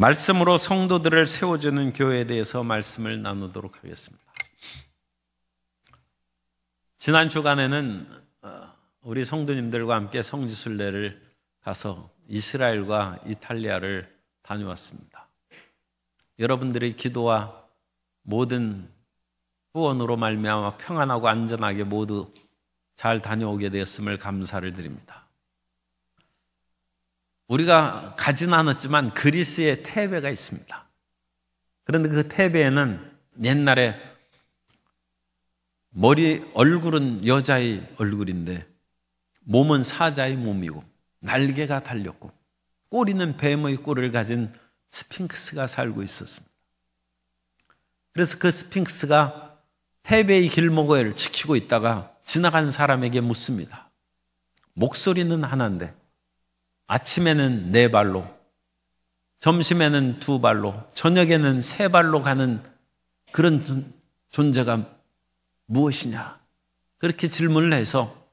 말씀으로 성도들을 세워주는 교회에 대해서 말씀을 나누도록 하겠습니다. 지난 주간에는 우리 성도님들과 함께 성지순례를 가서 이스라엘과 이탈리아를 다녀왔습니다. 여러분들의 기도와 모든 후원으로 말미암아 평안하고 안전하게 모두 잘 다녀오게 되었음을 감사를 드립니다. 우리가 가진 않았지만 그리스의 테베가 있습니다. 그런데 그 테베에는 옛날에 얼굴은 여자의 얼굴인데 몸은 사자의 몸이고 날개가 달렸고 꼬리는 뱀의 꼬리를 가진 스핑크스가 살고 있었습니다. 그래서 그 스핑크스가 테베의 길목을 지키고 있다가 지나간 사람에게 묻습니다. 목소리는 하나인데 아침에는 4발로, 점심에는 2발로, 저녁에는 3발로 가는 그런 존재가 무엇이냐? 그렇게 질문을 해서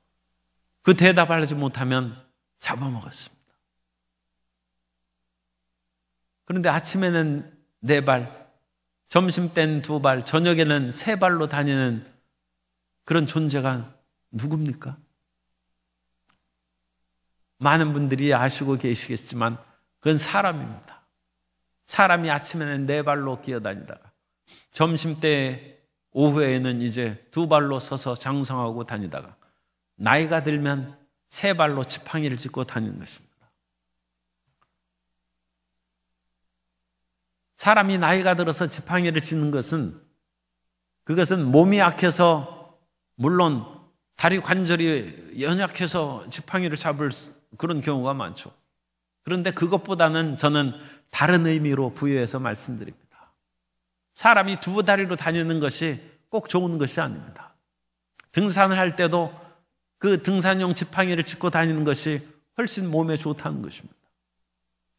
그 대답을 하지 못하면 잡아먹었습니다. 그런데 아침에는 4발, 점심 때는 2발, 저녁에는 3발로 다니는 그런 존재가 누굽니까? 많은 분들이 아시고 계시겠지만 그건 사람입니다. 사람이 아침에는 4발로 기어다니다가 점심때 오후에는 이제 2발로 서서 장성하고 다니다가 나이가 들면 3발로 지팡이를 짚고 다니는 것입니다. 사람이 나이가 들어서 지팡이를 짚는 것은 그것은 몸이 약해서 물론 다리 관절이 연약해서 지팡이를 잡을 그런 경우가 많죠. 그런데 그것보다는 저는 다른 의미로 부여해서 말씀드립니다. 사람이 2다리로 다니는 것이 꼭 좋은 것이 아닙니다. 등산을 할 때도 그 등산용 지팡이를 짚고 다니는 것이 훨씬 몸에 좋다는 것입니다.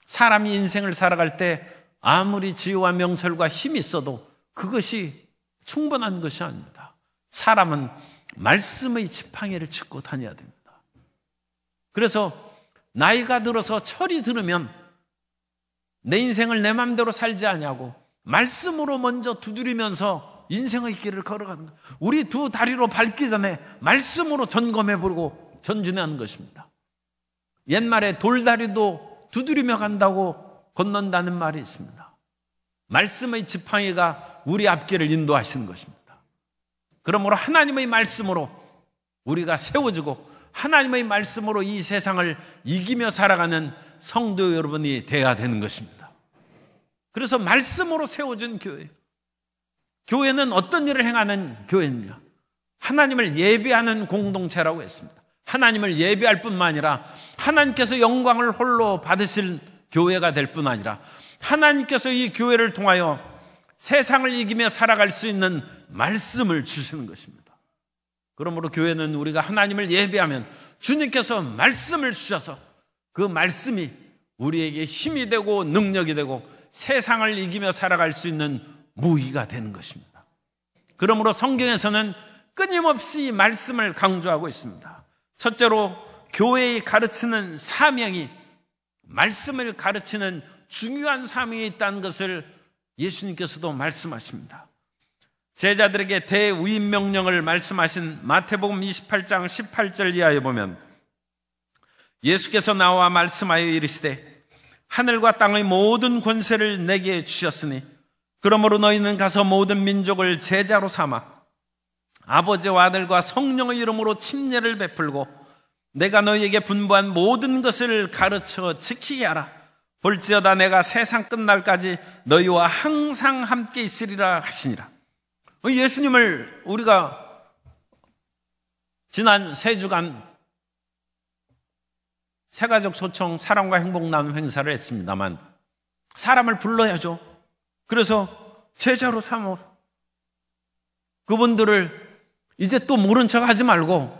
사람이 인생을 살아갈 때 아무리 지혜와 명철과 힘이 있어도 그것이 충분한 것이 아닙니다. 사람은 말씀의 지팡이를 짚고 다녀야 됩니다. 그래서 나이가 들어서 철이 들으면 내 인생을 내 마음대로 살지 아니하고 말씀으로 먼저 두드리면서 인생의 길을 걸어가는 것. 우리 2다리로 밟기 전에 말씀으로 점검해보고 전진하는 것입니다. 옛말에 돌다리도 두드리며 간다고 건넌다는 말이 있습니다. 말씀의 지팡이가 우리 앞길을 인도하시는 것입니다. 그러므로 하나님의 말씀으로 우리가 세워지고 하나님의 말씀으로 이 세상을 이기며 살아가는 성도 여러분이 되어야 되는 것입니다. 그래서 말씀으로 세워진 교회. 교회는 어떤 일을 행하는 교회입니까? 하나님을 예배하는 공동체라고 했습니다. 하나님을 예배할 뿐만 아니라 하나님께서 영광을 홀로 받으실 교회가 될 뿐 아니라 하나님께서 이 교회를 통하여 세상을 이기며 살아갈 수 있는 말씀을 주시는 것입니다. 그러므로 교회는 우리가 하나님을 예배하면 주님께서 말씀을 주셔서 그 말씀이 우리에게 힘이 되고 능력이 되고 세상을 이기며 살아갈 수 있는 무기가 되는 것입니다. 그러므로 성경에서는 끊임없이 말씀을 강조하고 있습니다. 첫째로 교회의 가르치는 사명이 말씀을 가르치는 중요한 사명이 있다는 것을 예수님께서도 말씀하십니다. 제자들에게 대우임 명령을 말씀하신 마태복음 28장 18절 이하에 보면 예수께서 나와 말씀하여 이르시되 하늘과 땅의 모든 권세를 내게 주셨으니 그러므로 너희는 가서 모든 민족을 제자로 삼아 아버지와 아들과 성령의 이름으로 침례를 베풀고 내가 너희에게 분부한 모든 것을 가르쳐 지키게 하라. 볼지어다 내가 세상 끝날까지 너희와 항상 함께 있으리라 하시니라. 예수님을 우리가 지난 3주간 새가족 소청 사랑과 행복 나눔 행사를 했습니다만 사람을 불러야죠. 그래서 제자로 삼어 그분들을 이제 또 모른 척 하지 말고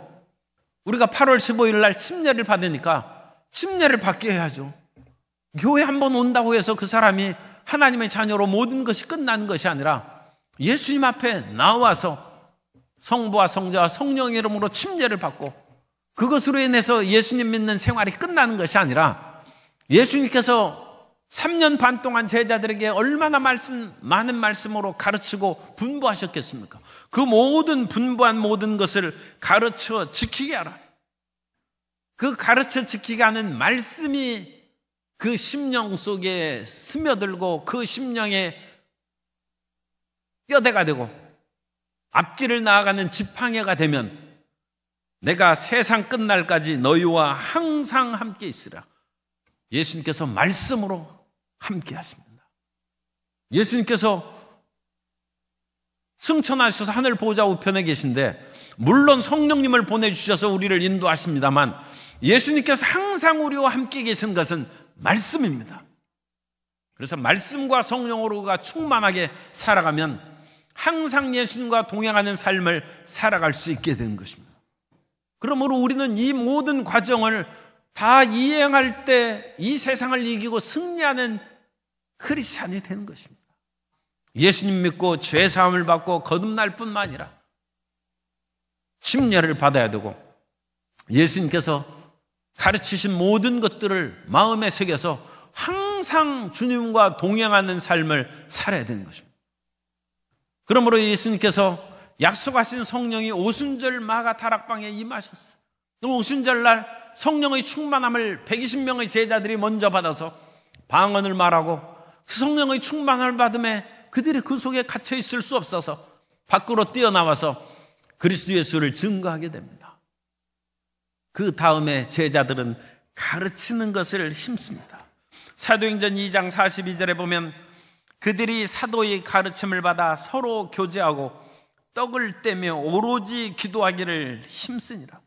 우리가 8월 15일 날 침례를 받으니까 침례를 받게 해야죠. 교회 한번 온다고 해서 그 사람이 하나님의 자녀로 모든 것이 끝나는 것이 아니라 예수님 앞에 나와서 성부와 성자와 성령의 이름으로 침례를 받고 그것으로 인해서 예수님 믿는 생활이 끝나는 것이 아니라 예수님께서 3년 반 동안 제자들에게 얼마나 많은 말씀으로 가르치고 분부하셨겠습니까? 그 모든 분부한 모든 것을 가르쳐 지키게 하라. 그 가르쳐 지키게 하는 말씀이 그 심령 속에 스며들고 그 심령에 뼈대가 되고 앞길을 나아가는 지팡이가 되면 내가 세상 끝날까지 너희와 항상 함께 있으라. 예수님께서 말씀으로 함께 하십니다. 예수님께서 승천하셔서 하늘 보좌 우편에 계신데 물론 성령님을 보내주셔서 우리를 인도하십니다만 예수님께서 항상 우리와 함께 계신 것은 말씀입니다. 그래서 말씀과 성령으로가 충만하게 살아가면 항상 예수님과 동행하는 삶을 살아갈 수 있게 되는 것입니다. 그러므로 우리는 이 모든 과정을 다 이행할 때 이 세상을 이기고 승리하는 크리스찬이 되는 것입니다. 예수님 믿고 죄 사함을 받고 거듭날 뿐만 아니라 침례를 받아야 되고 예수님께서 가르치신 모든 것들을 마음에 새겨서 항상 주님과 동행하는 삶을 살아야 되는 것입니다. 그러므로 예수님께서 약속하신 성령이 오순절 마가 다락방에 임하셨어요. 오순절날 성령의 충만함을 120명의 제자들이 먼저 받아서 방언을 말하고 그 성령의 충만함을 받음에 그들이 그 속에 갇혀 있을 수 없어서 밖으로 뛰어나와서 그리스도 예수를 증거하게 됩니다. 그 다음에 제자들은 가르치는 것을 힘씁니다. 사도행전 2장 42절에 보면 그들이 사도의 가르침을 받아 서로 교제하고 떡을 떼며 오로지 기도하기를 힘쓰니라.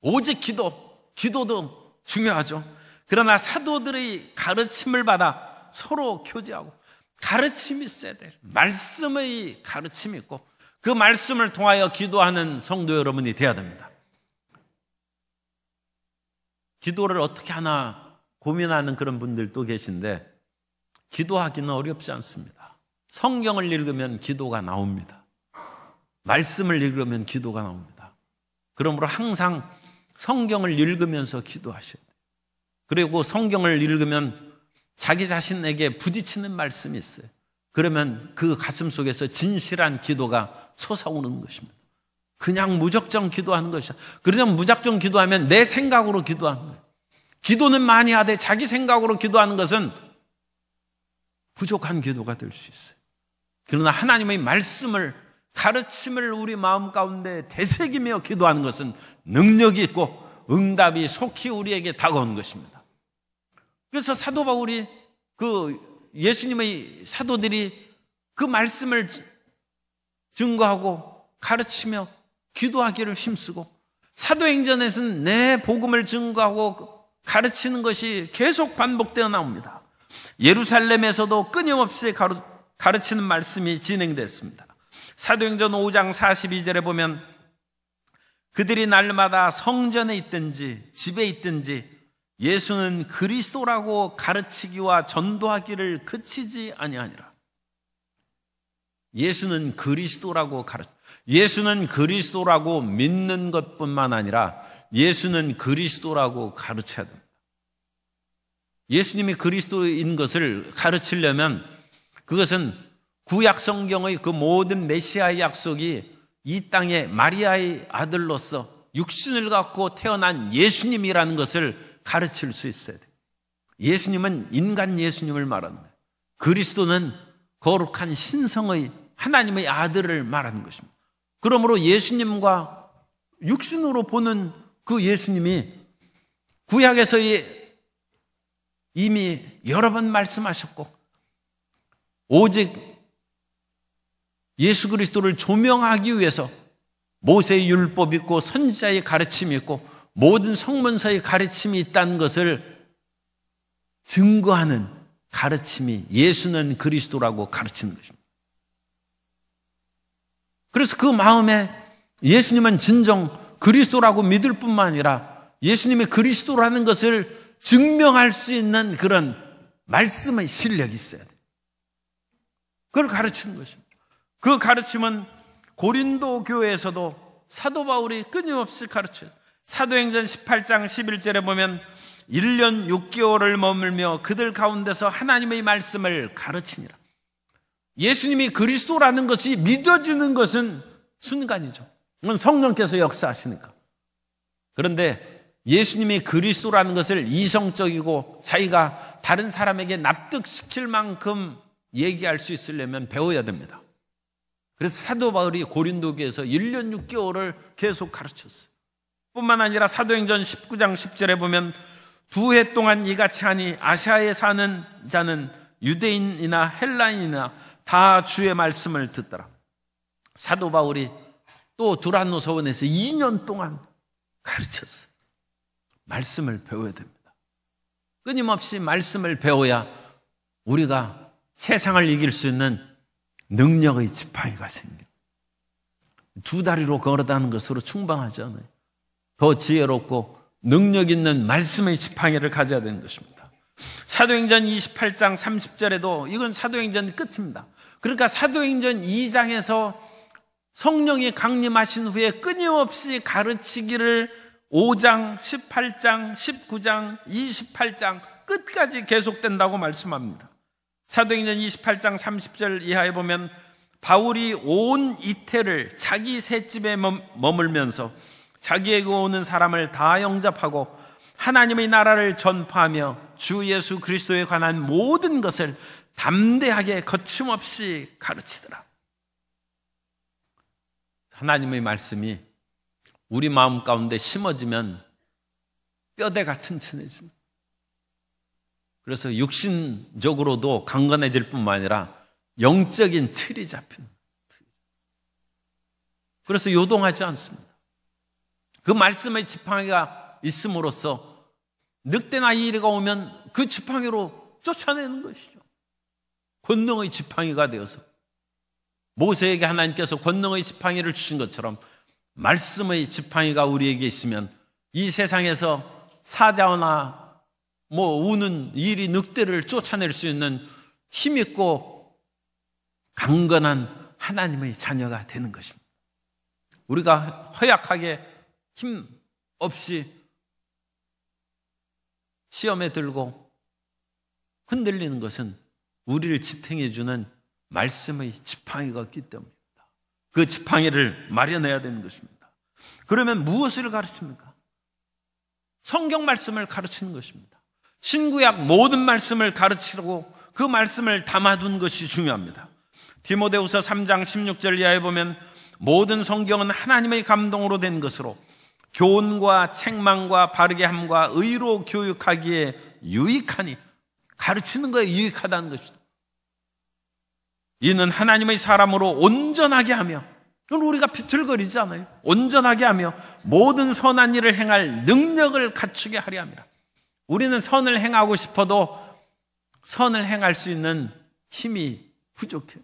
오직 기도도 중요하죠. 그러나 사도들의 가르침을 받아 서로 교제하고 가르침이 있어야 돼요. 말씀의 가르침이 있고 그 말씀을 통하여 기도하는 성도 여러분이 되어야 됩니다. 기도를 어떻게 하나 고민하는 그런 분들도 계신데 기도하기는 어렵지 않습니다. 성경을 읽으면 기도가 나옵니다. 말씀을 읽으면 기도가 나옵니다. 그러므로 항상 성경을 읽으면서 기도하셔야 돼요. 그리고 성경을 읽으면 자기 자신에게 부딪히는 말씀이 있어요. 그러면 그 가슴 속에서 진실한 기도가 솟아오르는 것입니다. 그냥 무작정 기도하는 것이야. 그냥 무작정 기도하면 내 생각으로 기도하는 거예요. 기도는 많이 하되 자기 생각으로 기도하는 것은 부족한 기도가 될 수 있어요. 그러나 하나님의 말씀을 가르침을 우리 마음 가운데 되새기며 기도하는 것은 능력이 있고 응답이 속히 우리에게 다가오는 것입니다. 그래서 사도 바울이 예수님의 사도들이 그 말씀을 증거하고 가르치며 기도하기를 힘쓰고 사도행전에서는 내 복음을 증거하고 가르치는 것이 계속 반복되어 나옵니다. 예루살렘에서도 끊임없이 가르치는 말씀이 진행됐습니다. 사도행전 5장 42절에 보면 그들이 날마다 성전에 있든지 집에 있든지 예수는 그리스도라고 가르치기와 전도하기를 그치지 아니하니라. 예수는 그리스도라고 예수는 그리스도라고 믿는 것뿐만 아니라 예수는 그리스도라고 가르쳐야 됩니다. 예수님이 그리스도인 것을 가르치려면 그것은 구약 성경의 그 모든 메시아의 약속이 이 땅에 마리아의 아들로서 육신을 갖고 태어난 예수님이라는 것을 가르칠 수 있어야 돼요. 예수님은 인간 예수님을 말하는 거예요. 그리스도는 거룩한 신성의 하나님의 아들을 말하는 것입니다. 그러므로 예수님과 육신으로 보는 그 예수님이 구약에서 이미 여러 번 말씀하셨고 오직 예수 그리스도를 조명하기 위해서 모세의 율법이 있고 선지자의 가르침이 있고 모든 성문서의 가르침이 있다는 것을 증거하는 가르침이 예수는 그리스도라고 가르치는 것입니다. 그래서 그 마음에 예수님은 진정 그리스도라고 믿을 뿐만 아니라 예수님이 그리스도라는 것을 증명할 수 있는 그런 말씀의 실력이 있어야 돼요. 그걸 가르치는 것입니다. 그 가르침은 고린도 교회에서도 사도 바울이 끊임없이 가르쳐요. 사도행전 18장 11절에 보면 1년 6개월을 머물며 그들 가운데서 하나님의 말씀을 가르치니라. 예수님이 그리스도라는 것이 믿어지는 것은 순간이죠. 그건 성령께서 역사하시니까. 그런데 예수님이 그리스도라는 것을 이성적이고 자기가 다른 사람에게 납득시킬 만큼 얘기할 수 있으려면 배워야 됩니다. 그래서 사도 바울이 고린도교에서 1년 6개월을 계속 가르쳤어요. 뿐만 아니라 사도행전 19장 10절에 보면 2해 동안 이같이 하니 아시아에 사는 자는 유대인이나 헬라인이나 다 주의 말씀을 듣더라. 사도 바울이 또 두란노 서원에서 2년 동안 가르쳤어요. 말씀을 배워야 됩니다. 끊임없이 말씀을 배워야 우리가 세상을 이길 수 있는 능력의 지팡이가 생겨요. 2다리로 걸어다는 것으로 충분하지 않아요. 더 지혜롭고 능력 있는 말씀의 지팡이를 가져야 되는 것입니다. 사도행전 28장 30절에도 이건 사도행전 끝입니다. 그러니까 사도행전 2장에서 성령이 강림하신 후에 끊임없이 가르치기를 5장, 18장, 19장, 28장 끝까지 계속된다고 말씀합니다. 사도행전 28장 30절 이하에 보면 바울이 온 이태를 자기 셋집에 머물면서 자기에게 오는 사람을 다 영접하고 하나님의 나라를 전파하며 주 예수 그리스도에 관한 모든 것을 담대하게 거침없이 가르치더라. 하나님의 말씀이 우리 마음 가운데 심어지면 뼈대가 튼튼해지는. 그래서 육신적으로도 강건해질 뿐만 아니라 영적인 틀이 잡히는. 그래서 요동하지 않습니다. 그 말씀의 지팡이가 있음으로써 늑대나 이리가 오면 그 지팡이로 쫓아내는 것이죠. 권능의 지팡이가 되어서 모세에게 하나님께서 권능의 지팡이를 주신 것처럼 말씀의 지팡이가 우리에게 있으면 이 세상에서 사자나 우는 일이 늑대를 쫓아낼 수 있는 힘있고 강건한 하나님의 자녀가 되는 것입니다. 우리가 허약하게 힘 없이 시험에 들고 흔들리는 것은 우리를 지탱해 주는 말씀의 지팡이가 없기 때문입니다. 그 지팡이를 마련해야 되는 것입니다. 그러면 무엇을 가르칩니까? 성경 말씀을 가르치는 것입니다. 신구약 모든 말씀을 가르치고 그 말씀을 담아둔 것이 중요합니다. 디모데후서 3장 16절 이하에 보면 모든 성경은 하나님의 감동으로 된 것으로 교훈과 책망과 바르게 함과 의로 교육하기에 유익하니, 가르치는 거에 유익하다는 것이다. 이는 하나님의 사람으로 온전하게 하며, 그건 우리가 비틀거리지 않아요. 온전하게 하며 모든 선한 일을 행할 능력을 갖추게 하려 합니다. 우리는 선을 행하고 싶어도 선을 행할 수 있는 힘이 부족해요.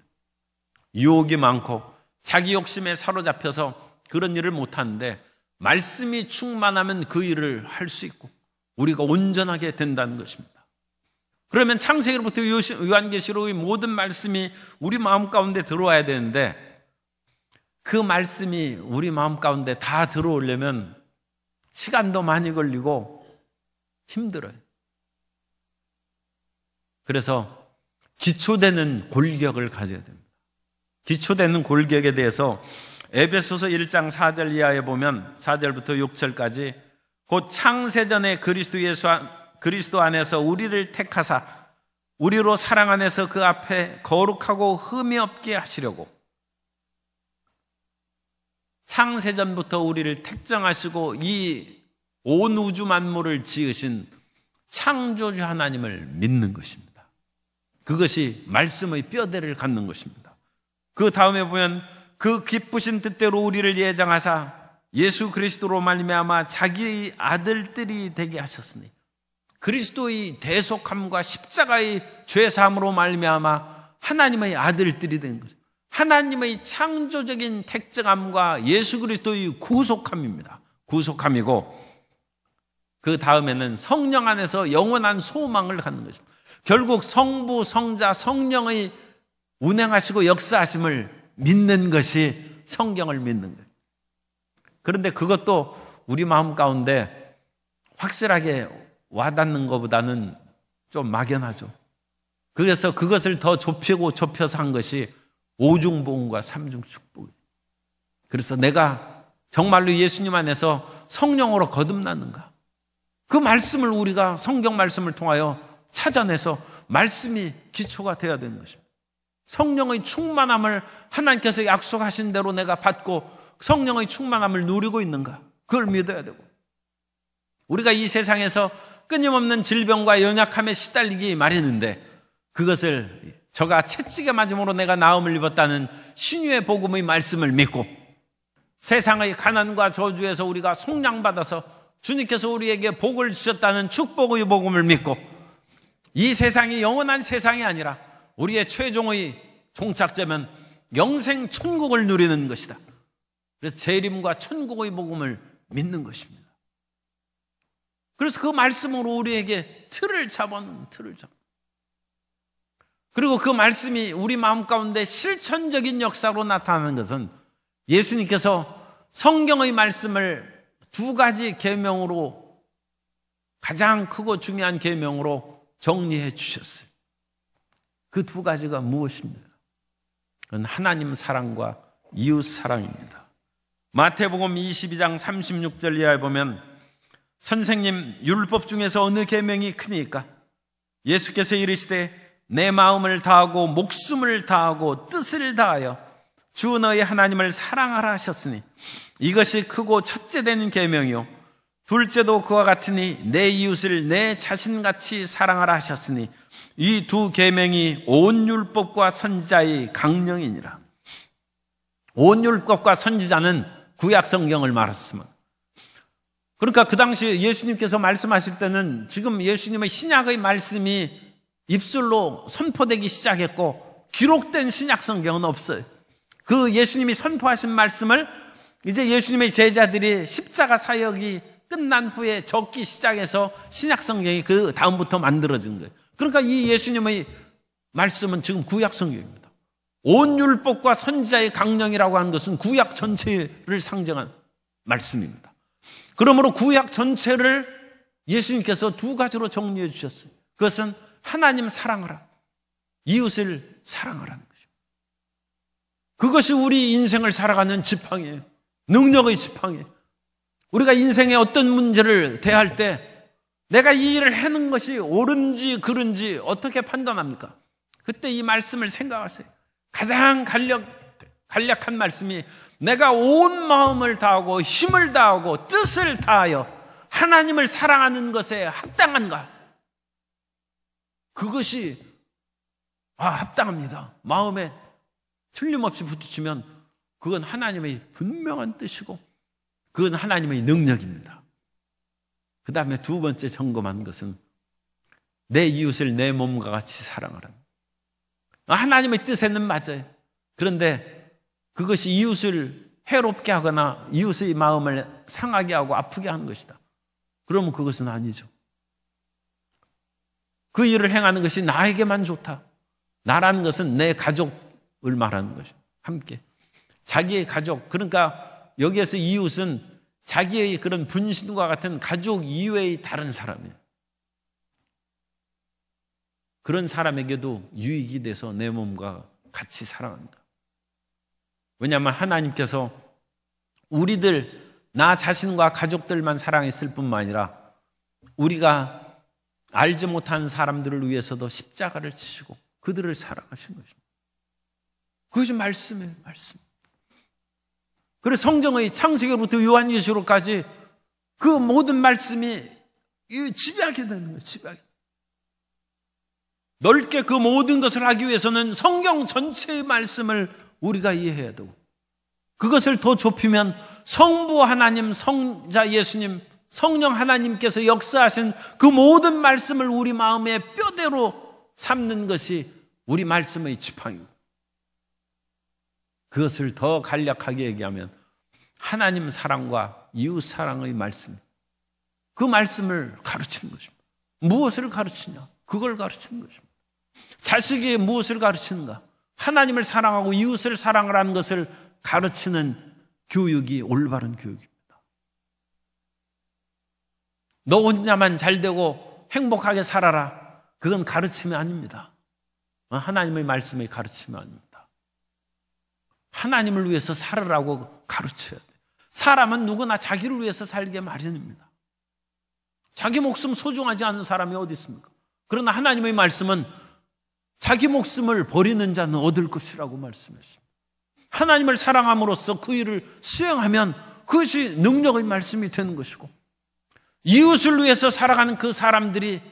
유혹이 많고 자기 욕심에 사로잡혀서 그런 일을 못하는데, 말씀이 충만하면 그 일을 할 수 있고 우리가 온전하게 된다는 것입니다. 그러면 창세기로부터 요한계시록의 모든 말씀이 우리 마음 가운데 들어와야 되는데, 그 말씀이 우리 마음 가운데 다 들어오려면 시간도 많이 걸리고 힘들어요. 그래서 기초되는 골격을 가져야 됩니다. 기초되는 골격에 대해서 에베소서 1장 4절 이하에 보면 4절부터 6절까지 곧 창세전에 그리스도 안에서 우리를 택하사 우리로 사랑 안에서 그 앞에 거룩하고 흠이 없게 하시려고, 창세전부터 우리를 택정하시고 이 온 우주 만물을 지으신 창조주 하나님을 믿는 것입니다. 그것이 말씀의 뼈대를 갖는 것입니다. 그 다음에 보면 그 기쁘신 뜻대로 우리를 예정하사 예수 그리스도로 말미암아 자기의 아들들이 되게 하셨으니, 그리스도의 대속함과 십자가의 죄사함으로 말미암아 하나님의 아들들이 된 거죠. 하나님의 창조적인 택정함과 예수 그리스도의 구속함입니다. 구속함이고, 그 다음에는 성령 안에서 영원한 소망을 갖는 것입니다. 결국 성부, 성자, 성령의 운행하시고 역사하심을 믿는 것이 성경을 믿는 거예요. 그런데 그것도 우리 마음 가운데 확실하게 와닿는 것보다는 좀 막연하죠. 그래서 그것을 더 좁혀서 한 것이 오중복음과 삼중축복이에요. 그래서 내가 정말로 예수님 안에서 성령으로 거듭났는가? 그 말씀을 우리가 성경 말씀을 통하여 찾아내서 말씀이 기초가 되어야 되는 것입니다. 성령의 충만함을 하나님께서 약속하신 대로 내가 받고 성령의 충만함을 누리고 있는가? 그걸 믿어야 되고, 우리가 이 세상에서 끊임없는 질병과 연약함에 시달리기 마련인데 그것을 저가 채찍에 맞음으로 내가 나음을 입었다는 신유의 복음의 말씀을 믿고 세상의 가난과 저주에서 우리가 속량받아서 주님께서 우리에게 복을 주셨다는 축복의 복음을 믿고 이 세상이 영원한 세상이 아니라 우리의 최종의 종착점은 영생 천국을 누리는 것이다. 그래서 재림과 천국의 복음을 믿는 것입니다. 그래서 그 말씀으로 우리에게 틀을 잡아놓는 틀을 잡아. 그리고 그 말씀이 우리 마음 가운데 실천적인 역사로 나타나는 것은 예수님께서 성경의 말씀을 두 가지 계명으로, 가장 크고 중요한 계명으로 정리해 주셨어요. 그 두 가지가 무엇입니까? 그건 하나님 사랑과 이웃 사랑입니다. 마태복음 22장 36절 이하에 보면 선생님, 율법 중에서 어느 계명이 크니까? 예수께서 이르시되 내 마음을 다하고 목숨을 다하고 뜻을 다하여 주 너희 하나님을 사랑하라 하셨으니 이것이 크고 첫째 되는 계명이요 둘째도 그와 같으니 내 이웃을 내 자신같이 사랑하라 하셨으니 이 두 계명이 온 율법과 선지자의 강령이니라. 온 율법과 선지자는 구약 성경을 말했습니다. 그러니까 그 당시 예수님께서 말씀하실 때는 지금 예수님의 신약의 말씀이 입술로 선포되기 시작했고 기록된 신약 성경은 없어요. 그 예수님이 선포하신 말씀을 이제 예수님의 제자들이 십자가 사역이 끝난 후에 적기 시작해서 신약 성경이 그 다음부터 만들어진 거예요. 그러니까 이 예수님의 말씀은 지금 구약 성경입니다. 온 율법과 선지자의 강령이라고 하는 것은 구약 전체를 상징한 말씀입니다. 그러므로 구약 전체를 예수님께서 두 가지로 정리해 주셨어요. 그것은 하나님 사랑하라, 이웃을 사랑하라는 것입니다. 그것이 우리 인생을 살아가는 지팡이에요. 능력의 지팡이에요. 우리가 인생의 어떤 문제를 대할 때 내가 이 일을 하는 것이 옳은지 그른지 어떻게 판단합니까? 그때 이 말씀을 생각하세요. 가장 간략한 말씀이 내가 온 마음을 다하고 힘을 다하고 뜻을 다하여 하나님을 사랑하는 것에 합당한가? 그것이 합당합니다. 마음에 틀림없이 부딪히면 그건 하나님의 분명한 뜻이고 그건 하나님의 능력입니다. 그 다음에 두 번째 점검한 것은 내 이웃을 내 몸과 같이 사랑하라. 하나님의 뜻에는 맞아요. 그런데 그것이 이웃을 해롭게 하거나 이웃의 마음을 상하게 하고 아프게 하는 것이다. 그러면 그것은 아니죠. 그 일을 행하는 것이 나에게만 좋다. 나라는 것은 내 가족을 말하는 것이죠. 함께. 자기의 가족. 그러니까 여기에서 이웃은 자기의 그런 분신과 같은 가족 이외의 다른 사람이에요. 그런 사람에게도 유익이 돼서 내 몸과 같이 사랑한다. 왜냐하면 하나님께서 우리들, 나 자신과 가족들만 사랑했을 뿐만 아니라 우리가 알지 못한 사람들을 위해서도 십자가를 지시고 그들을 사랑하신 것입니다. 그것이 말씀이에요, 말씀. 그래서 성경의 창세기로부터 요한계시록까지 그 모든 말씀이 지배하게 되는 거예요, 지배하게. 넓게 그 모든 것을 하기 위해서는 성경 전체의 말씀을 우리가 이해해야 되고 그것을 더 좁히면 성부 하나님, 성자 예수님, 성령 하나님께서 역사하신 그 모든 말씀을 우리 마음의 뼈대로 삼는 것이 우리 말씀의 지팡이고 그것을 더 간략하게 얘기하면 하나님 사랑과 이웃 사랑의 말씀, 그 말씀을 가르치는 것입니다. 무엇을 가르치냐? 그걸 가르치는 것입니다. 자식이 무엇을 가르치는가? 하나님을 사랑하고 이웃을 사랑하라는 것을 가르치는 교육이 올바른 교육입니다. 너 혼자만 잘 되고 행복하게 살아라. 그건 가르침이 아닙니다. 하나님의 말씀의 가르침이 아닙니다. 하나님을 위해서 살으라고 가르쳐야 돼요. 사람은 누구나 자기를 위해서 살게 마련입니다. 자기 목숨 소중하지 않은 사람이 어디 있습니까? 그러나 하나님의 말씀은 자기 목숨을 버리는 자는 얻을 것이라고 말씀했습니다. 하나님을 사랑함으로써 그 일을 수행하면 그것이 능력의 말씀이 되는 것이고, 이웃을 위해서 살아가는 그 사람들이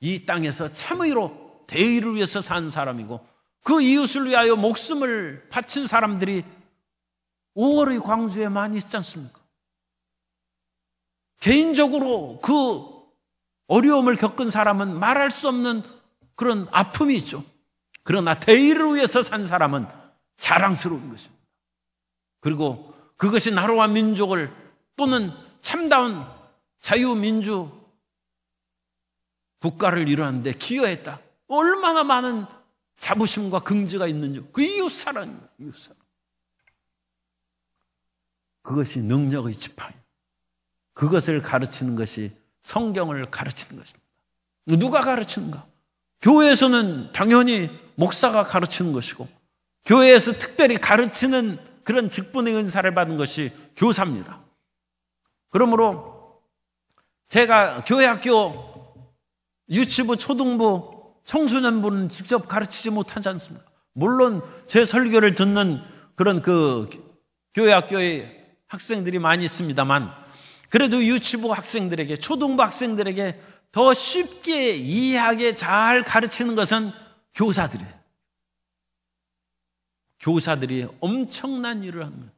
이 땅에서 참의로 대의를 위해서 사는 사람이고, 그 이웃을 위하여 목숨을 바친 사람들이 5월의 광주에 많이 있지 않습니까? 개인적으로 그 어려움을 겪은 사람은 말할 수 없는 그런 아픔이 있죠. 그러나 대의를 위해서 산 사람은 자랑스러운 것입니다. 그리고 그것이 나라와 민족을 또는 참다운 자유민주 국가를 이루는데 기여했다. 얼마나 많은 자부심과 긍지가 있는지. 그 이웃사랑입니다. 이웃사랑. 그것이 능력의 지팡이. 그것을 가르치는 것이 성경을 가르치는 것입니다. 누가 가르치는가? 교회에서는 당연히 목사가 가르치는 것이고, 교회에서 특별히 가르치는 그런 직분의 은사를 받은 것이 교사입니다. 그러므로 제가 교회 학교, 유치부, 초등부, 청소년부는 직접 가르치지 못하지 않습니까? 물론 제 설교를 듣는 그런 그 교회 학교의 학생들이 많이 있습니다만, 그래도 유치부 학생들에게, 초등부 학생들에게 더 쉽게 이해하게 잘 가르치는 것은 교사들이에요. 교사들이 엄청난 일을 하는 거예요.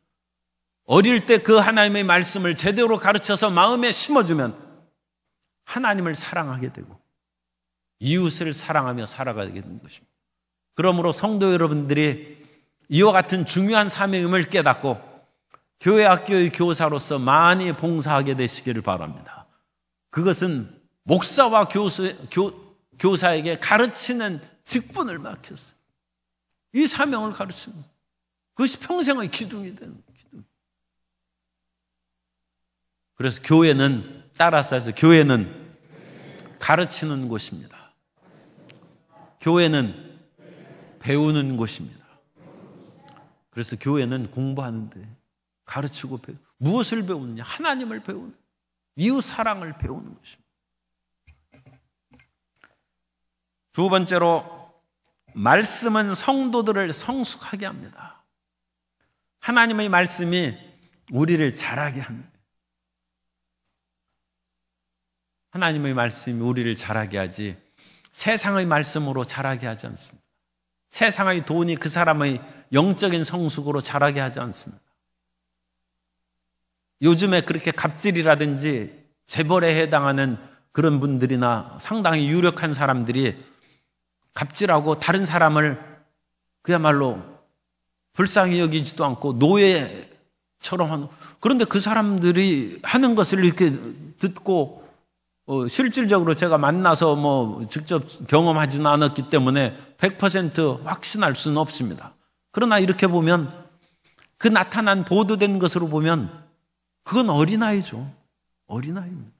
어릴 때 그 하나님의 말씀을 제대로 가르쳐서 마음에 심어주면 하나님을 사랑하게 되고 이웃을 사랑하며 살아가게 되는 것입니다. 그러므로 성도 여러분들이 이와 같은 중요한 사명임을 깨닫고 교회 학교의 교사로서 많이 봉사하게 되시기를 바랍니다. 그것은 목사와 교사에게 가르치는 직분을 맡겼어요. 이 사명을 가르치는 그것이 평생의 기둥이 되는 기둥. 그래서 교회는 따라서 해서 교회는 가르치는 곳입니다. 교회는 배우는 곳입니다. 그래서 교회는 공부하는데 가르치고 무엇을 배우느냐? 하나님을 배우는, 이웃 사랑을 배우는 것입니다. 두 번째로, 말씀은 성도들을 성숙하게 합니다. 하나님의 말씀이 우리를 자라게 합니다. 하나님의 말씀이 우리를 자라게 하지 세상의 말씀으로 자라게 하지 않습니다. 세상의 돈이 그 사람의 영적인 성숙으로 자라게 하지 않습니다. 요즘에 그렇게 갑질이라든지 재벌에 해당하는 그런 분들이나 상당히 유력한 사람들이 갑질하고 다른 사람을 그야말로 불쌍히 여기지도 않고 노예처럼 하는, 그런데 그 사람들이 하는 것을 이렇게 듣고 실질적으로 제가 만나서 직접 경험하지는 않았기 때문에 100% 확신할 수는 없습니다. 그러나 이렇게 보면 그 나타난 보도된 것으로 보면 그건 어린아이죠. 어린아이입니다.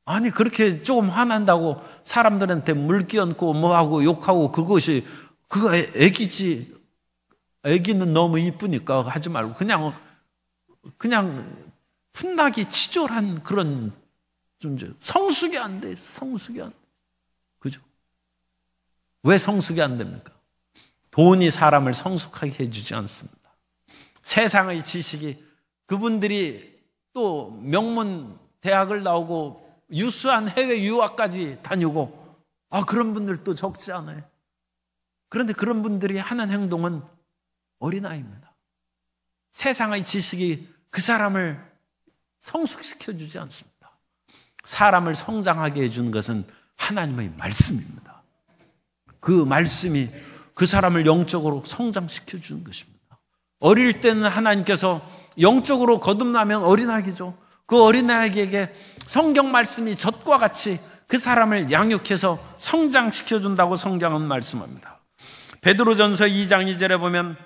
아니 그렇게 조금 화난다고 사람들한테 물 끼얹고 뭐하고 욕하고 그거 애기지. 애기는 너무 이쁘니까 하지 말고 그냥 풋나기 치졸한 그런 존재. 성숙이 안 돼. 성숙이 안 돼. 그죠? 왜 성숙이 안 됩니까? 돈이 사람을 성숙하게 해주지 않습니다. 세상의 지식이, 그분들이 또 명문 대학을 나오고 유수한 해외 유학까지 다니고, 그런 분들도 적지 않아요. 그런데 그런 분들이 하는 행동은 어린아이입니다. 세상의 지식이 그 사람을 성숙시켜주지 않습니다. 사람을 성장하게 해주는 것은 하나님의 말씀입니다. 그 말씀이 그 사람을 영적으로 성장시켜주는 것입니다. 어릴 때는 하나님께서 영적으로 거듭나면 어린아이죠. 그 어린아이에게 성경 말씀이 젖과 같이 그 사람을 양육해서 성장시켜준다고 성경은 말씀합니다. 베드로전서 2장 2절에 보면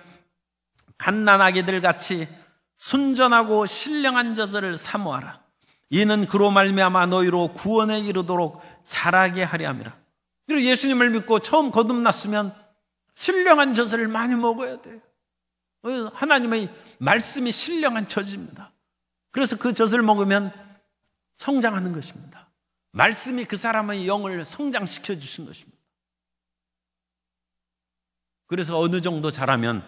갓난아기들 같이 순전하고 신령한 젖을 사모하라. 이는 그로 말미암아 너희로 구원에 이르도록 자라게 하려 함이라. 그리고 예수님을 믿고 처음 거듭났으면 신령한 젖을 많이 먹어야 돼요. 하나님의 말씀이 신령한 젖입니다. 그래서 그 젖을 먹으면 성장하는 것입니다. 말씀이 그 사람의 영을 성장시켜 주신 것입니다. 그래서 어느 정도 자라면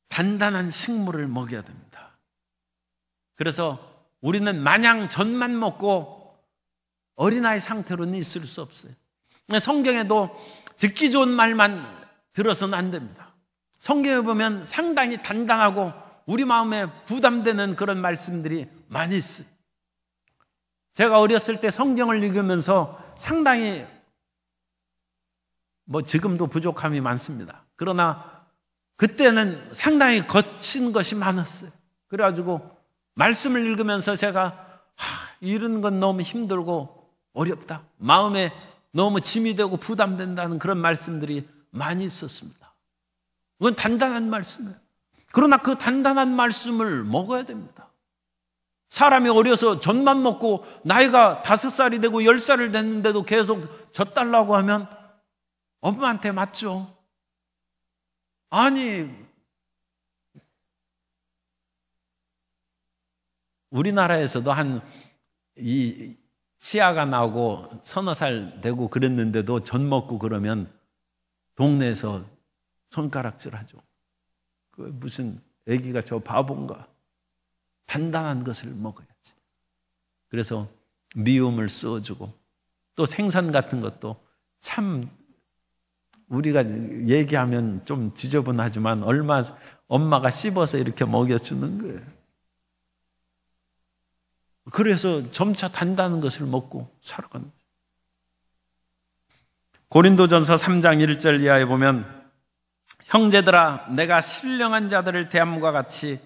단단한 식물을 먹여야 됩니다. 그래서 우리는 마냥 젖만 먹고 어린아이 상태로는 있을 수 없어요. 성경에도 듣기 좋은 말만 들어서는 안 됩니다. 성경에 보면 상당히 단단하고 우리 마음에 부담되는 그런 말씀들이 많이 있어요. 제가 어렸을 때 성경을 읽으면서 상당히 지금도 부족함이 많습니다. 그러나 그때는 상당히 거친 것이 많았어요. 그래가지고 말씀을 읽으면서 제가 이런 건 너무 힘들고 어렵다, 마음에 너무 짐이 되고 부담된다는 그런 말씀들이 많이 있었습니다. 그건 단단한 말씀이에요. 그러나 그 단단한 말씀을 먹어야 됩니다. 사람이 어려서 젖만 먹고 나이가 5살이 되고 10살이 됐는데도 계속 젖 달라고 하면 엄마한테 맞죠? 아니, 우리나라에서도 이 치아가 나고 서너 살 되고 그랬는데도 젖 먹고 그러면 동네에서 손가락질 하죠. 무슨 애기가 저 바본가. 단단한 것을 먹어야지. 그래서 미움을 쏘주고 또 생선 같은 것도 참 우리가 얘기하면 좀 지저분하지만 얼마 엄마가 씹어서 이렇게 먹여주는 거예요. 그래서 점차 단단한 것을 먹고 살아가는 거예요. 고린도전서 3장 1절 이하에 보면 형제들아 내가 신령한 자들을 대함과 같이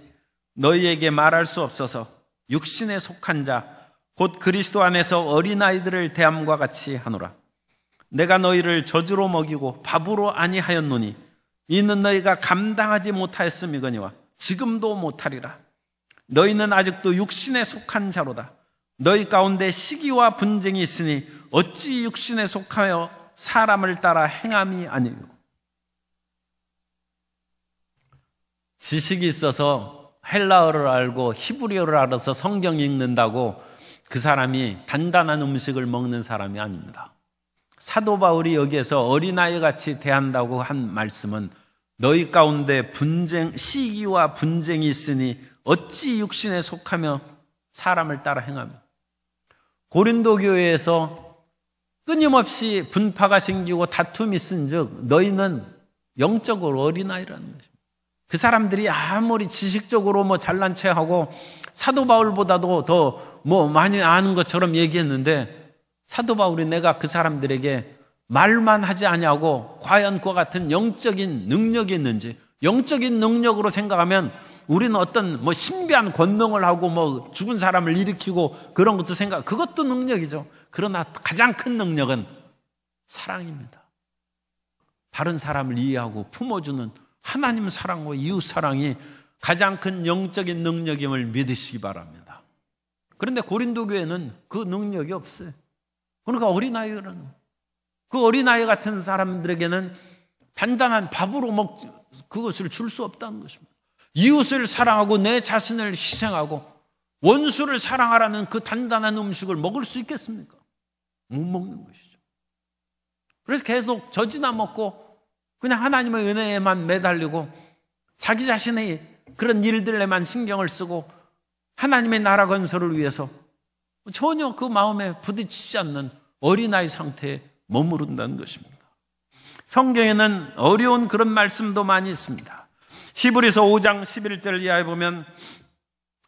너희에게 말할 수 없어서 육신에 속한 자 곧 그리스도 안에서 어린아이들을 대함과 같이 하노라. 내가 너희를 젖으로 먹이고 밥으로 아니하였노니 이는 너희가 감당하지 못하였음이거니와 지금도 못하리라. 너희는 아직도 육신에 속한 자로다. 너희 가운데 시기와 분쟁이 있으니 어찌 육신에 속하여 사람을 따라 행함이 아니요. 지식이 있어서 헬라어를 알고 히브리어를 알아서 성경 읽는다고 그 사람이 단단한 음식을 먹는 사람이 아닙니다. 사도 바울이 여기에서 어린아이같이 대한다고 한 말씀은 너희 가운데 시기와 분쟁이 있으니 어찌 육신에 속하며 사람을 따라 행하며. 고린도 교회에서 끊임없이 분파가 생기고 다툼이 있은즉 너희는 영적으로 어린아이라는 것입니다. 그 사람들이 아무리 지식적으로 잘난 체하고 사도 바울보다도 더 많이 아는 것처럼 얘기했는데 사도 바울이 내가 그 사람들에게 말만 하지 아니하고 과연 그와 같은 영적인 능력이 있는지, 영적인 능력으로 생각하면 우리는 어떤 신비한 권능을 하고 죽은 사람을 일으키고 그런 것도 그것도 능력이죠. 그러나 가장 큰 능력은 사랑입니다. 다른 사람을 이해하고 품어주는 하나님 사랑과 이웃 사랑이 가장 큰 영적인 능력임을 믿으시기 바랍니다. 그런데 고린도 교회는 그 능력이 없어요. 그러니까 그 어린아이 같은 사람들에게는 단단한 밥으로 그것을 줄 수 없다는 것입니다. 이웃을 사랑하고 내 자신을 희생하고 원수를 사랑하라는 그 단단한 음식을 먹을 수 있겠습니까? 못 먹는 것이죠. 그래서 계속 젖이나 먹고 그냥 하나님의 은혜에만 매달리고 자기 자신의 그런 일들에만 신경을 쓰고 하나님의 나라 건설을 위해서 전혀 그 마음에 부딪히지 않는 어린아이 상태에 머무른다는 것입니다. 성경에는 어려운 그런 말씀도 많이 있습니다. 히브리서 5장 11절 이하에 보면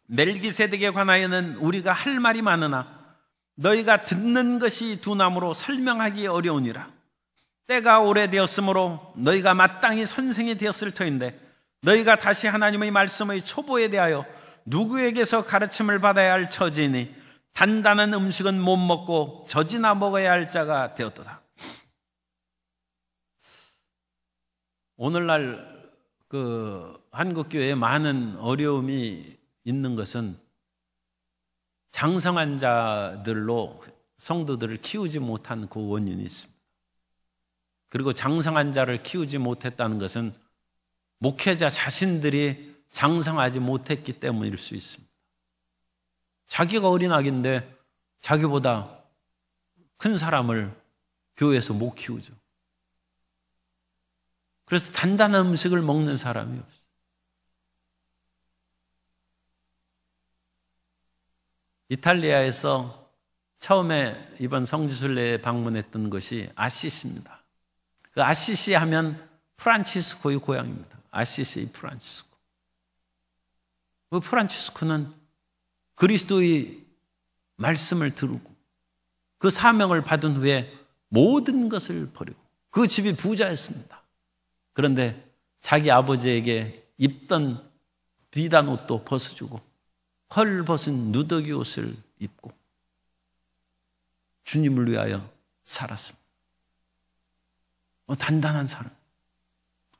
멜기세덱에 관하여는 우리가 할 말이 많으나 너희가 듣는 것이 두나무로 설명하기 어려우니라. 때가 오래되었으므로 너희가 마땅히 선생이 되었을 터인데 너희가 다시 하나님의 말씀의 초보에 대하여 누구에게서 가르침을 받아야 할 처지이니 단단한 음식은 못 먹고 젖이나 먹어야 할 자가 되었도다. 오늘날 한국교회에 많은 어려움이 있는 것은 장성한 자들로 성도들을 키우지 못한 그 원인이 있습니다. 그리고 장성한 자를 키우지 못했다는 것은 목회자 자신들이 장성하지 못했기 때문일 수 있습니다. 자기가 어린아기인데 자기보다 큰 사람을 교회에서 못 키우죠. 그래서 단단한 음식을 먹는 사람이 없어요. 이탈리아에서 처음에 이번 성지순례에 방문했던 것이 아시시입니다. 그 아시시 하면 프란치스코의 고향입니다. 아시시 프란치스코. 그 프란치스코는 그리스도의 말씀을 들고 그 사명을 받은 후에 모든 것을 버리고 그 집이 부자였습니다. 그런데 자기 아버지에게 입던 비단 옷도 벗어주고 헐벗은 누더기 옷을 입고 주님을 위하여 살았습니다. 단단한 사람.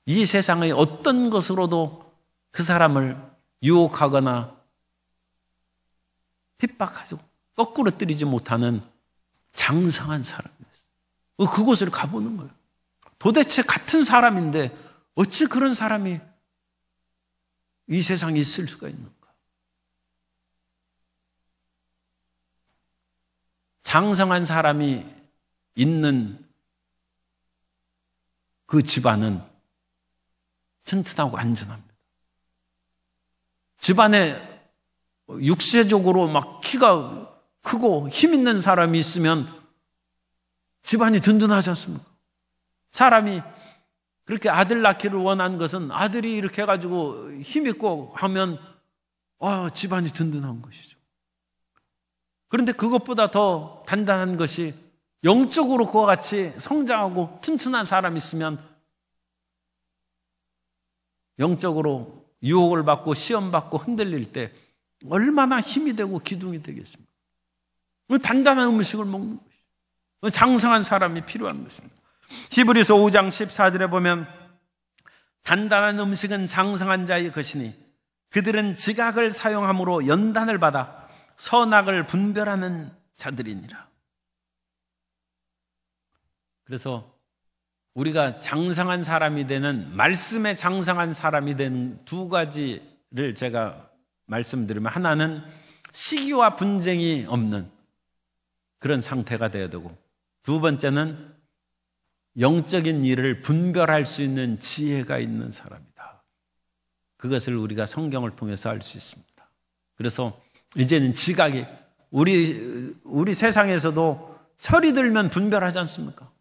이 세상의 어떤 것으로도 그 사람을 유혹하거나 핍박하고 거꾸로 때리지 못하는 장성한 사람이었어요. 그곳을 가보는 거예요. 도대체 같은 사람인데 어찌 그런 사람이 이 세상에 있을 수가 있는가? 장성한 사람이 있는 그 집안은 튼튼하고 안전합니다. 집안에 육체적으로 막 키가 크고 힘 있는 사람이 있으면 집안이 든든하지 않습니까? 사람이 그렇게 아들 낳기를 원한 것은 아들이 이렇게 해가지고 힘 있고 하면 집안이 든든한 것이죠. 그런데 그것보다 더 단단한 것이 영적으로 그와 같이 성장하고 튼튼한 사람이 있으면 영적으로 유혹을 받고 시험받고 흔들릴 때 얼마나 힘이 되고 기둥이 되겠습니까? 단단한 음식을 먹는 것이죠. 장성한 사람이 필요한 것입니다. 히브리서 5장 14절에 보면 단단한 음식은 장성한 자의 것이니 그들은 지각을 사용함으로 연단을 받아 선악을 분별하는 자들이니라. 그래서 우리가 장성한 사람이 되는, 말씀에 장성한 사람이 되는 두 가지를 제가 말씀드리면, 하나는 시기와 분쟁이 없는 그런 상태가 되어야 되고, 두 번째는 영적인 일을 분별할 수 있는 지혜가 있는 사람이다. 그것을 우리가 성경을 통해서 알 수 있습니다. 그래서 이제는 지각이, 우리 세상에서도 철이 들면 분별하지 않습니까?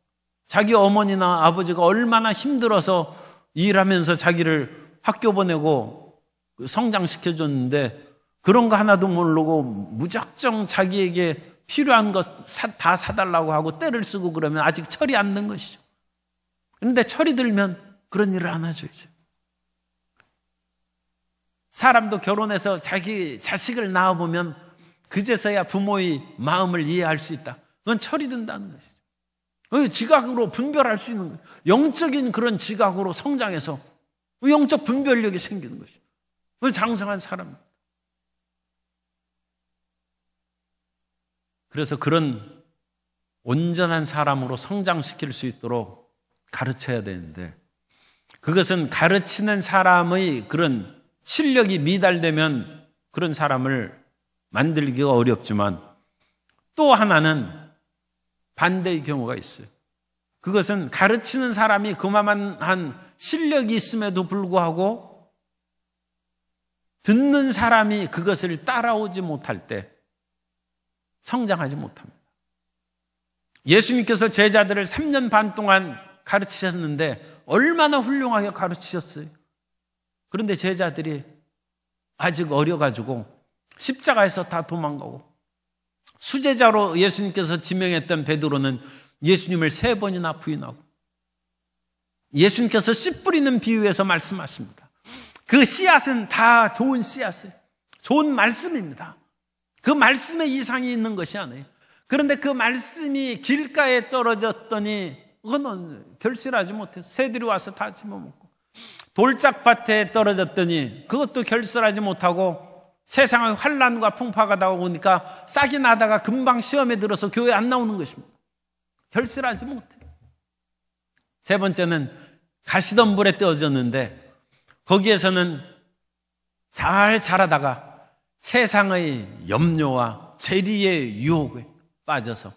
자기 어머니나 아버지가 얼마나 힘들어서 일하면서 자기를 학교 보내고 성장시켜줬는데 그런 거 하나도 모르고 무작정 자기에게 필요한 것 다 사달라고 하고 때를 쓰고 그러면 아직 철이 안 든 것이죠. 그런데 철이 들면 그런 일을 안 하죠, 이제. 사람도 결혼해서 자기 자식을 낳아보면 그제서야 부모의 마음을 이해할 수 있다. 그건 철이 든다는 것이죠. 지각으로 분별할 수 있는 거예요. 영적인 그런 지각으로 성장해서 영적 분별력이 생기는 것이죠. 장성한 사람입니다. 그래서 그런 온전한 사람으로 성장시킬 수 있도록 가르쳐야 되는데, 그것은 가르치는 사람의 그런 실력이 미달되면 그런 사람을 만들기가 어렵지만, 또 하나는 반대의 경우가 있어요. 그것은 가르치는 사람이 그만한 실력이 있음에도 불구하고 듣는 사람이 그것을 따라오지 못할 때 성장하지 못합니다. 예수님께서 제자들을 3년 반 동안 가르치셨는데 얼마나 훌륭하게 가르치셨어요. 그런데 제자들이 아직 어려가지고 십자가에서 다 도망가고, 수제자로 예수님께서 지명했던 베드로는 예수님을 3번이나 부인하고, 예수님께서 씨 뿌리는 비유에서 말씀하십니다. 그 씨앗은 다 좋은 씨앗이에요. 좋은 말씀입니다. 그 말씀에 이상이 있는 것이 아니에요. 그런데 그 말씀이 길가에 떨어졌더니 그건 결실하지 못해서 새들이 와서 다 집어먹고, 돌짝밭에 떨어졌더니 그것도 결실하지 못하고 세상의 환난과 풍파가 다가오니까 싹이 나다가 금방 시험에 들어서 교회 안 나오는 것입니다. 결실하지 못해. 세 번째는 가시던 불에 떼어졌는데 거기에서는 잘 자라다가 세상의 염려와 재리의 유혹에 빠져서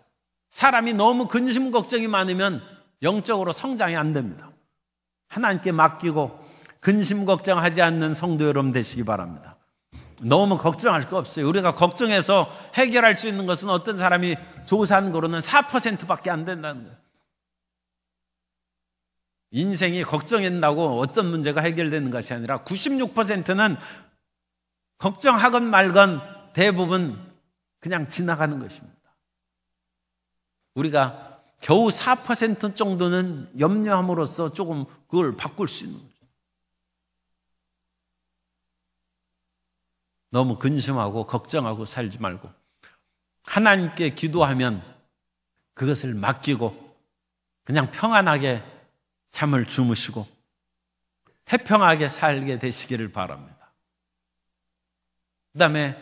사람이 너무 근심 걱정이 많으면 영적으로 성장이 안 됩니다. 하나님께 맡기고 근심 걱정하지 않는 성도 여러분 되시기 바랍니다. 너무 걱정할 거 없어요. 우리가 걱정해서 해결할 수 있는 것은 어떤 사람이 조사한 거로는 4%밖에 안 된다는 거예요. 인생이 걱정한다고 어떤 문제가 해결되는 것이 아니라 96%는 걱정하건 말건 대부분 그냥 지나가는 것입니다. 우리가 겨우 4% 정도는 염려함으로써 조금 그걸 바꿀 수 있는 거죠. 너무 근심하고 걱정하고 살지 말고 하나님께 기도하면 그것을 맡기고 그냥 평안하게 잠을 주무시고 태평하게 살게 되시기를 바랍니다. 그 다음에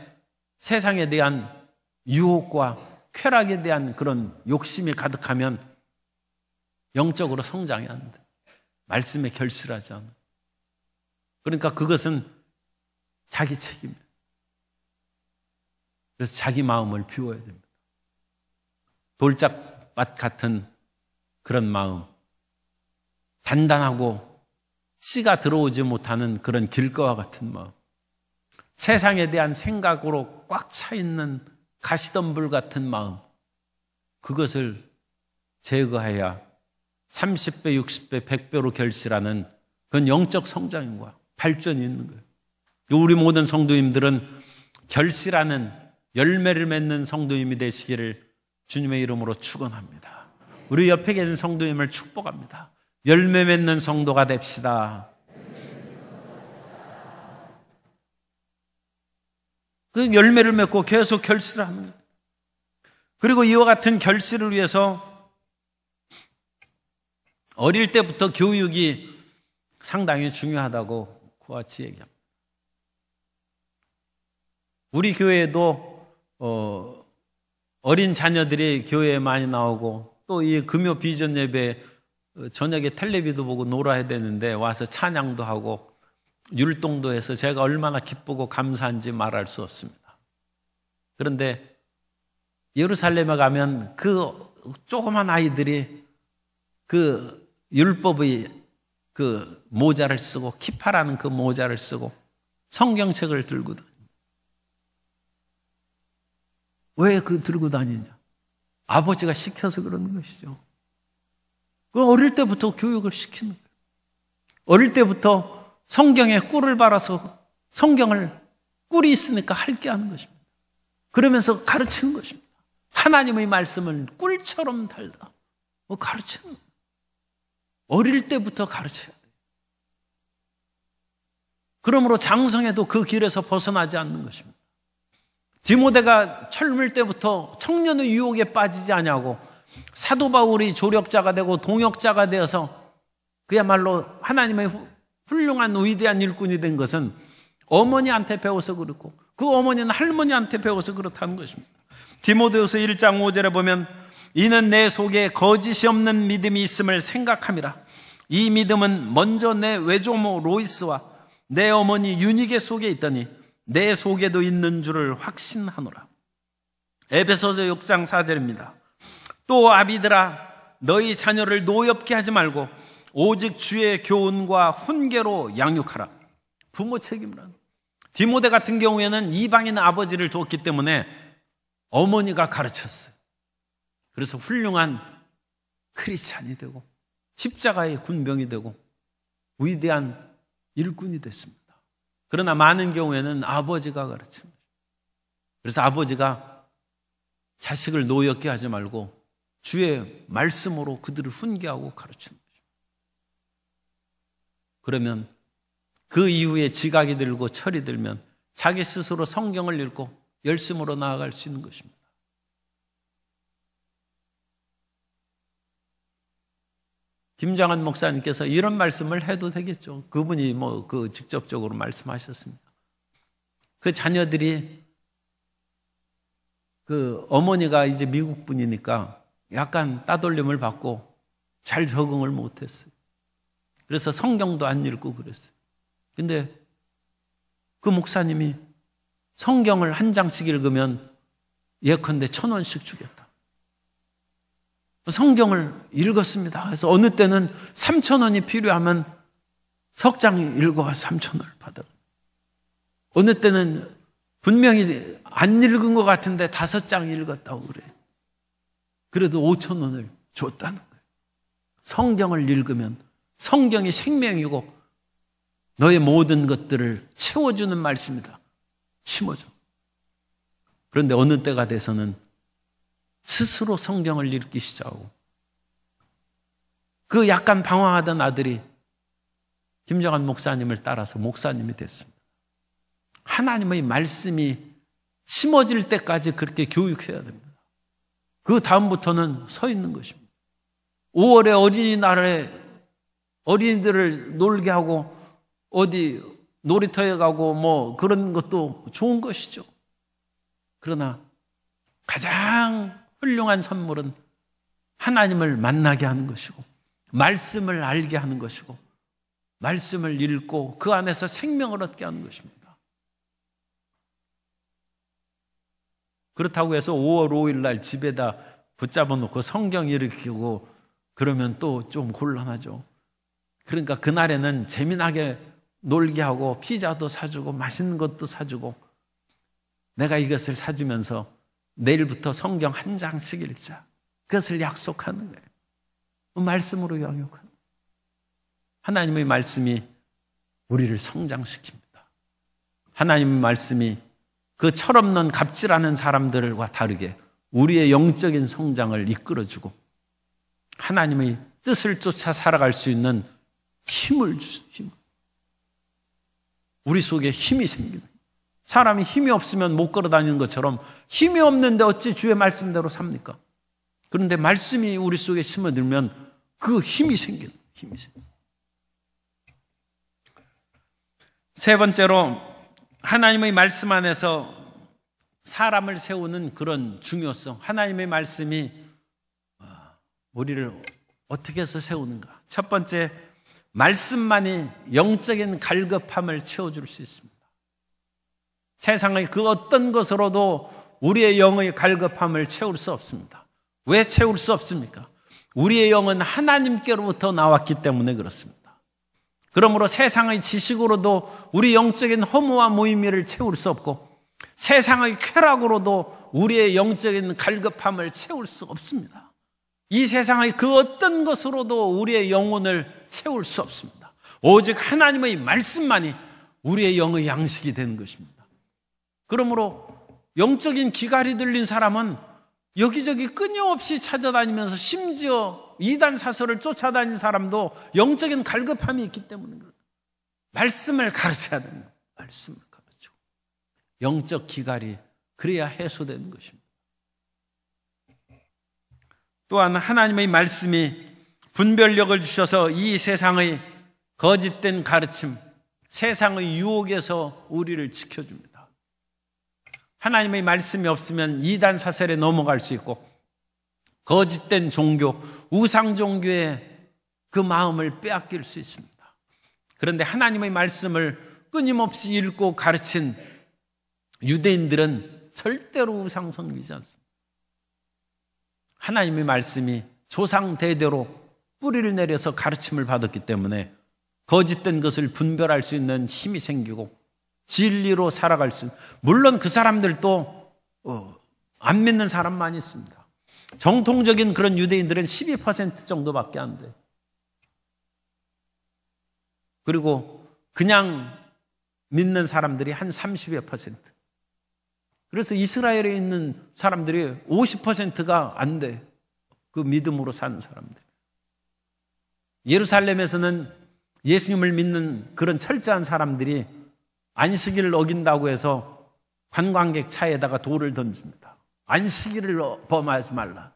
세상에 대한 유혹과 쾌락에 대한 그런 욕심이 가득하면 영적으로 성장이 안 돼. 말씀에 결실하지 않아. 그러니까 그것은 자기 책임이에요. 그래서 자기 마음을 비워야 됩니다. 돌짝밭 같은 그런 마음, 단단하고 씨가 들어오지 못하는 그런 길가와 같은 마음, 세상에 대한 생각으로 꽉 차 있는 가시덤불 같은 마음, 그것을 제거해야 30배, 60배, 100배로 결실하는 그런 영적 성장과 발전이 있는 거예요. 우리 모든 성도님들은 결실하는 열매를 맺는 성도님이 되시기를 주님의 이름으로 축원합니다. 우리 옆에 계신 성도님을 축복합니다. 열매 맺는 성도가 됩시다. 그 열매를 맺고 계속 결실을 하는 거예요. 그리고 이와 같은 결실을 위해서 어릴 때부터 교육이 상당히 중요하다고 그와 같이 얘기합니다. 우리 교회에도 어린 자녀들이 교회에 많이 나오고 또 이 금요 비전 예배 저녁에 텔레비도 보고 놀아야 되는데 와서 찬양도 하고 율동도 해서 제가 얼마나 기쁘고 감사한지 말할 수 없습니다. 그런데 예루살렘에 가면 그 조그만 아이들이 그 율법의 그 모자를 쓰고 키파라는 그 모자를 쓰고 성경책을 들고 다닙니다. 왜 그 들고 다니냐? 아버지가 시켜서 그러는 것이죠. 그 어릴 때부터 교육을 시키는 거예요. 어릴 때부터 성경에 꿀을 발라서 성경을 꿀이 있으니까 할게 하는 것입니다. 그러면서 가르치는 것입니다. 하나님의 말씀을 꿀처럼 달다. 가르치는 거예요. 어릴 때부터 가르쳐야 돼요. 그러므로 장성에도 그 길에서 벗어나지 않는 것입니다. 디모데가 젊을 때부터 청년의 유혹에 빠지지 않냐고 사도 바울이 조력자가 되고 동역자가 되어서 그야말로 하나님의 훌륭한 위대한 일꾼이 된 것은 어머니한테 배워서 그렇고 그 어머니는 할머니한테 배워서 그렇다는 것입니다. 디모데후서 1장 5절에 보면 이는 내 속에 거짓이 없는 믿음이 있음을 생각함이라. 이 믿음은 먼저 내 외조모 로이스와 내 어머니 유니게 속에 있더니 내 속에도 있는 줄을 확신하노라. 에베소서 6장 4절입니다. 또 아비들아 너희 자녀를 노엽게 하지 말고 오직 주의 교훈과 훈계로 양육하라. 부모 책임이란. 디모데 같은 경우에는 이방인 아버지를 두었기 때문에 어머니가 가르쳤어요. 그래서 훌륭한 크리스찬이 되고 십자가의 군병이 되고 위대한 일꾼이 됐습니다. 그러나 많은 경우에는 아버지가 가르칩니다. 그래서 아버지가 자식을 노엽게 하지 말고 주의 말씀으로 그들을 훈계하고 가르치는 거죠. 그러면 그 이후에 지각이 들고 철이 들면 자기 스스로 성경을 읽고 열심으로 나아갈 수 있는 것입니다. 김장한 목사님께서 이런 말씀을 해도 되겠죠. 그분이 직접적으로 말씀하셨습니다. 그 자녀들이 그 어머니가 이제 미국 분이니까 약간 따돌림을 받고 잘 적응을 못했어요. 그래서 성경도 안 읽고 그랬어요. 근데 그 목사님이 성경을 한 장씩 읽으면 예컨대 1,000원씩 주겠다. 성경을 읽었습니다. 그래서 어느 때는 3,000원이 필요하면 석 장 읽어 3,000원을 받아. 어느 때는 분명히 안 읽은 것 같은데 5장 읽었다고 그래. 그래도 5,000원을 줬다는 거예요. 성경을 읽으면 성경이 생명이고 너의 모든 것들을 채워주는 말씀이다. 심어줘. 그런데 어느 때가 돼서는 스스로 성경을 읽기 시작하고 그 약간 방황하던 아들이 김정한 목사님을 따라서 목사님이 됐습니다. 하나님의 말씀이 심어질 때까지 그렇게 교육해야 됩니다. 그 다음부터는 서 있는 것입니다. 5월에 어린이날에 어린이들을 놀게 하고 어디 놀이터에 가고 뭐 그런 것도 좋은 것이죠. 그러나 가장 훌륭한 선물은 하나님을 만나게 하는 것이고 말씀을 알게 하는 것이고 말씀을 읽고 그 안에서 생명을 얻게 하는 것입니다. 그렇다고 해서 5월 5일 날 집에다 붙잡아 놓고 성경 읽히고 그러면 또 좀 곤란하죠. 그러니까 그날에는 재미나게 놀게 하고 피자도 사주고 맛있는 것도 사주고 내가 이것을 사주면서 내일부터 성경 한 장씩 읽자. 그것을 약속하는 거예요. 말씀으로 양육하는 거예요. 하나님의 말씀이 우리를 성장시킵니다. 하나님의 말씀이 그 철없는 갑질하는 사람들과 다르게 우리의 영적인 성장을 이끌어주고 하나님의 뜻을 쫓아 살아갈 수 있는 힘을 주십니다. 우리 속에 힘이 생깁니다. 사람이 힘이 없으면 못 걸어 다니는 것처럼 힘이 없는데 어찌 주의 말씀대로 삽니까? 그런데 말씀이 우리 속에 심어들면 그 힘이 생깁니다. 힘이 생깁니다. 세 번째로 하나님의 말씀 안에서 사람을 세우는 그런 중요성. 하나님의 말씀이 우리를 어떻게 해서 세우는가. 첫 번째, 말씀만이 영적인 갈급함을 채워줄 수 있습니다. 세상의 그 어떤 것으로도 우리의 영의 갈급함을 채울 수 없습니다. 왜 채울 수 없습니까? 우리의 영은 하나님께로부터 나왔기 때문에 그렇습니다. 그러므로 세상의 지식으로도 우리 영적인 허무와 무의미를 채울 수 없고 세상의 쾌락으로도 우리의 영적인 갈급함을 채울 수 없습니다. 이 세상의 그 어떤 것으로도 우리의 영혼을 채울 수 없습니다. 오직 하나님의 말씀만이 우리의 영의 양식이 되는 것입니다. 그러므로 영적인 기갈이 들린 사람은 여기저기 끊임없이 찾아다니면서 심지어 이단 사설을 쫓아다니는 사람도 영적인 갈급함이 있기 때문에 그래요. 말씀을 가르쳐야 됩니다. 말씀을 가르치고 영적 기갈이 그래야 해소되는 것입니다. 또한 하나님의 말씀이 분별력을 주셔서 이 세상의 거짓된 가르침, 세상의 유혹에서 우리를 지켜줍니다. 하나님의 말씀이 없으면 이단 사설에 넘어갈 수 있고 거짓된 종교, 우상 종교에 그 마음을 빼앗길 수 있습니다. 그런데 하나님의 말씀을 끊임없이 읽고 가르친 유대인들은 절대로 우상 섬기지 않습니다. 하나님의 말씀이 조상 대대로 뿌리를 내려서 가르침을 받았기 때문에 거짓된 것을 분별할 수 있는 힘이 생기고 진리로 살아갈 수 있는, 물론 그 사람들도 안 믿는 사람 많이 있습니다. 정통적인 그런 유대인들은 12% 정도밖에 안 돼요. 그리고 그냥 믿는 사람들이 한 30여 %. 그래서 이스라엘에 있는 사람들이 50%가 안 돼. 그 믿음으로 사는 사람들. 예루살렘에서는 예수님을 믿는 그런 철저한 사람들이 안식일을 어긴다고 해서 관광객 차에다가 돌을 던집니다. 안식일을 범하지 말라.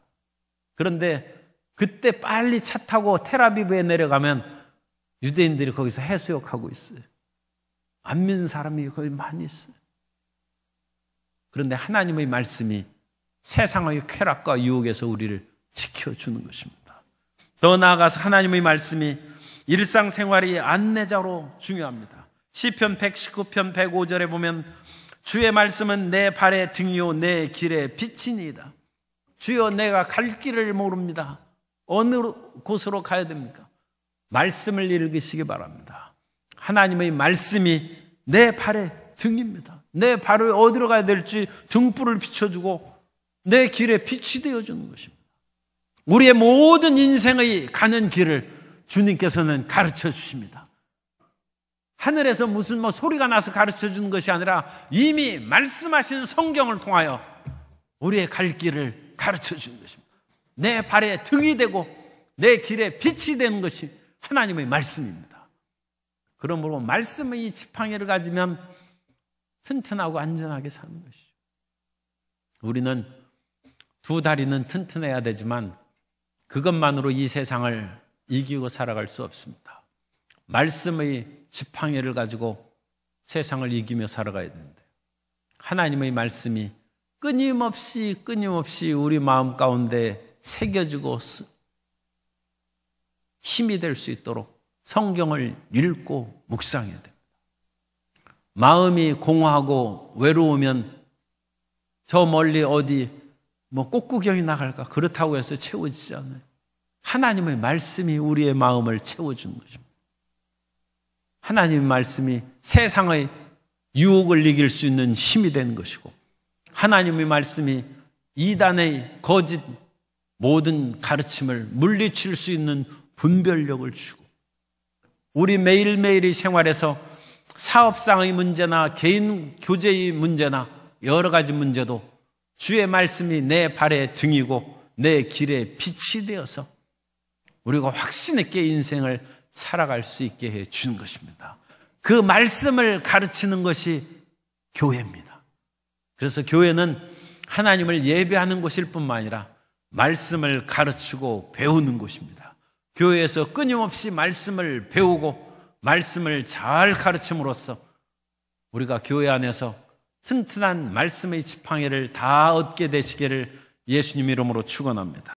그런데 그때 빨리 차 타고 텔아비브에 내려가면 유대인들이 거기서 해수욕하고 있어요. 안 믿는 사람이 거기 많이 있어요. 그런데 하나님의 말씀이 세상의 쾌락과 유혹에서 우리를 지켜주는 것입니다. 더 나아가서 하나님의 말씀이 일상생활의 안내자로 중요합니다. 시편 119편 105절에 보면 주의 말씀은 내 발의 등이요 내 길의 빛이니이다. 주여 내가 갈 길을 모릅니다. 어느 곳으로 가야 됩니까? 말씀을 읽으시기 바랍니다. 하나님의 말씀이 내 발의 등입니다. 내 발을 어디로 가야 될지 등불을 비춰주고 내 길에 빛이 되어주는 것입니다. 우리의 모든 인생의 가는 길을 주님께서는 가르쳐 주십니다. 하늘에서 무슨 소리가 나서 가르쳐 주는 것이 아니라 이미 말씀하신 성경을 통하여 우리의 갈 길을 가르쳐 주는 것입니다. 내 발에 등이 되고 내 길에 빛이 되는 것이 하나님의 말씀입니다. 그러므로 말씀의 지팡이를 가지면 튼튼하고 안전하게 사는 것이죠. 우리는 두 다리는 튼튼해야 되지만 그것만으로 이 세상을 이기고 살아갈 수 없습니다. 말씀의 지팡이를 가지고 세상을 이기며 살아가야 되는데 하나님의 말씀이 끊임없이 우리 마음 가운데 새겨지고 힘이 될 수 있도록 성경을 읽고 묵상해야 됩니다. 마음이 공허하고 외로우면 저 멀리 어디 꽃구경이 나갈까 그렇다고 해서 채워지지 않아요. 하나님의 말씀이 우리의 마음을 채워주는 것입니다. 하나님의 말씀이 세상의 유혹을 이길 수 있는 힘이 되는 것이고 하나님의 말씀이 이단의 거짓 모든 가르침을 물리칠 수 있는 분별력을 주고 우리 매일매일의 생활에서 사업상의 문제나 개인 교제의 문제나 여러 가지 문제도 주의 말씀이 내 발의 등이고 내 길의 빛이 되어서 우리가 확신 있게 인생을 살아갈 수 있게 해 주는 것입니다. 그 말씀을 가르치는 것이 교회입니다. 그래서 교회는 하나님을 예배하는 곳일 뿐만 아니라 말씀을 가르치고 배우는 곳입니다. 교회에서 끊임없이 말씀을 배우고 말씀을 잘 가르침으로써 우리가 교회 안에서 튼튼한 말씀의 지팡이를 다 얻게 되시기를 예수님 이름으로 축원합니다.